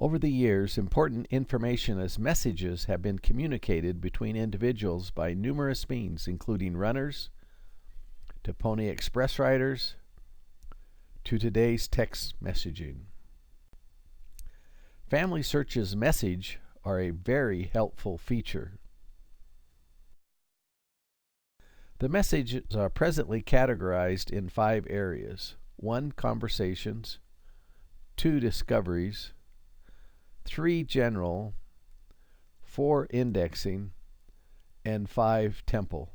Over the years, important information as messages have been communicated between individuals by numerous means, including runners, to Pony Express riders, to today's text messaging. FamilySearch's message are a very helpful feature. The messages are presently categorized in 5 areas: 1. Conversations, 2. Discoveries, 3. General, 4. Indexing, and 5. Temple.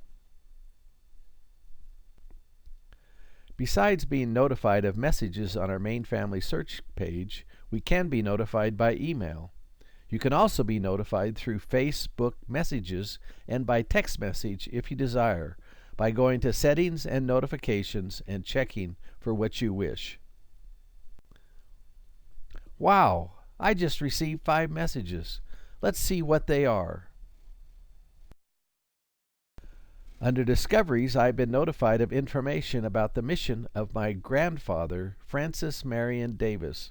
Besides being notified of messages on our main Family Search page, we can be notified by email. You can also be notified through Facebook Messages and by text message if you desire, by going to Settings and Notifications and checking for what you wish. Wow! I just received 5 messages. Let's see what they are. Under Discoveries, I've been notified of information about the mission of my grandfather, Francis Marion Davis,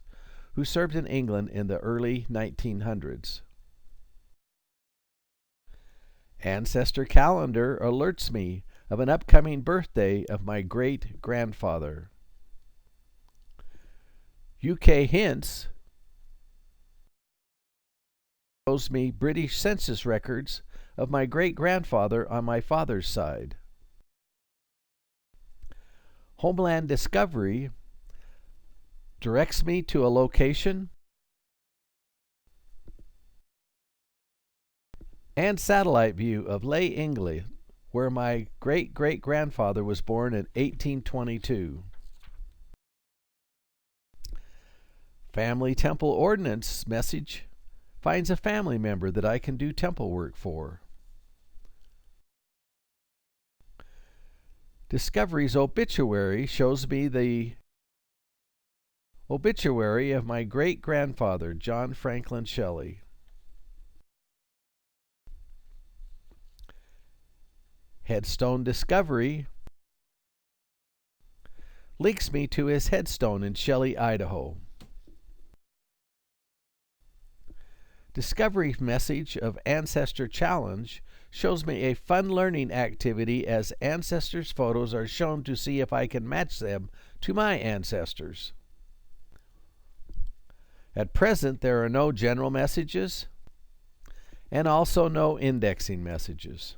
who served in England in the early 1900s. Ancestor Calendar alerts me of an upcoming birthday of my great-grandfather. UK Hints shows me British census records of my great-grandfather on my father's side. Homeland Discovery directs me to a location, and satellite view of Leigh, England, where my great-great-grandfather was born in 1822. Family Temple Ordinance message finds a family member that I can do temple work for. Discovery's obituary shows me the obituary of my great-grandfather, John Franklin Shelley. Headstone Discovery links me to his headstone in Shelley, Idaho. Discovery's message of Ancestor Challenge shows me a fun learning activity as ancestors' photos are shown to see if I can match them to my ancestors. At present, there are no general messages and also no indexing messages.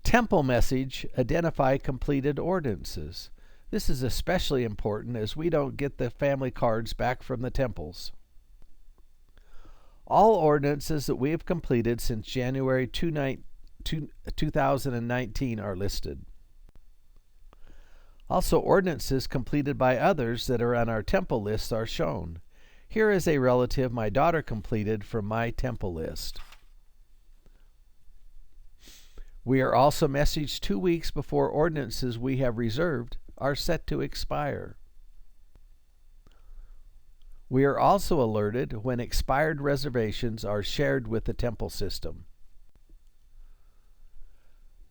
Temple message identify completed ordinances. This is especially important as we don't get the family cards back from the temples. All ordinances that we have completed since January 2019 are listed. Also, ordinances completed by others that are on our temple list are shown. Here is a relative my daughter completed from my temple list. We are also messaged 2 weeks before ordinances we have reserved are set to expire. We are also alerted when expired reservations are shared with the temple system.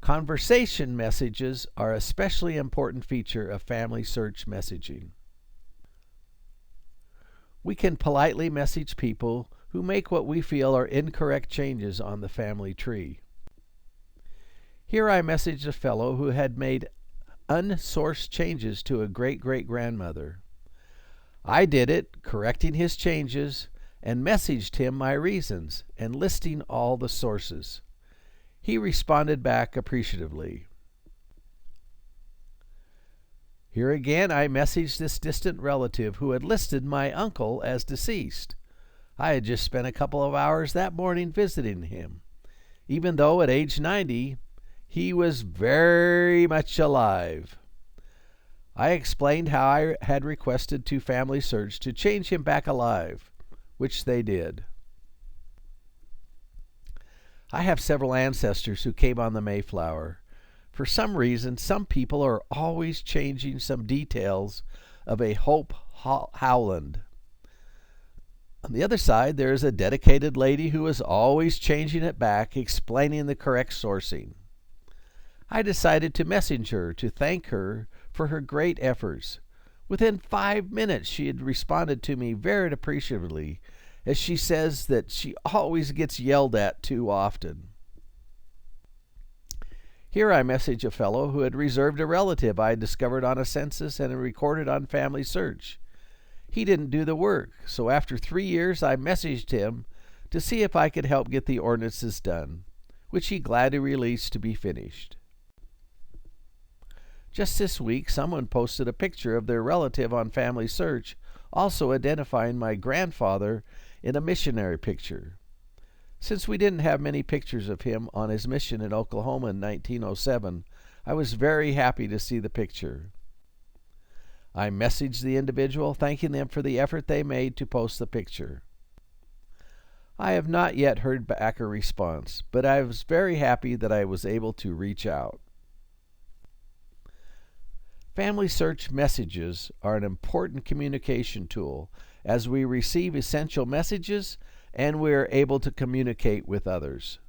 Conversation messages are an especially important feature of FamilySearch messaging. We can politely message people who make what we feel are incorrect changes on the family tree. Here I messaged a fellow who had made unsourced changes to a great-great-grandmother. I did it, correcting his changes, and messaged him my reasons and listing all the sources. He responded back appreciatively. Here again I messaged this distant relative who had listed my uncle as deceased. I had just spent a couple of hours that morning visiting him. Even though at age 90, he was very much alive. I explained how I had requested to FamilySearch to change him back alive, which they did. I have several ancestors who came on the Mayflower. For some reason, some people are always changing some details of a Hope Howland. On the other side, there is a dedicated lady who is always changing it back, explaining the correct sourcing. I decided to message her to thank her for her great efforts. Within 5 minutes, she had responded to me very appreciatively, as she says that she always gets yelled at too often. Here I message a fellow who had reserved a relative I had discovered on a census and recorded on FamilySearch. He didn't do the work, so after 3 years I messaged him to see if I could help get the ordinances done, which he gladly released to be finished. Just this week, someone posted a picture of their relative on FamilySearch, also identifying my grandfather in a missionary picture. Since we didn't have many pictures of him on his mission in Oklahoma in 1907, I was very happy to see the picture. I messaged the individual, thanking them for the effort they made to post the picture. I have not yet heard back a response, but I was very happy that I was able to reach out. FamilySearch Messages are an important communication tool as we receive essential messages and we are able to communicate with others.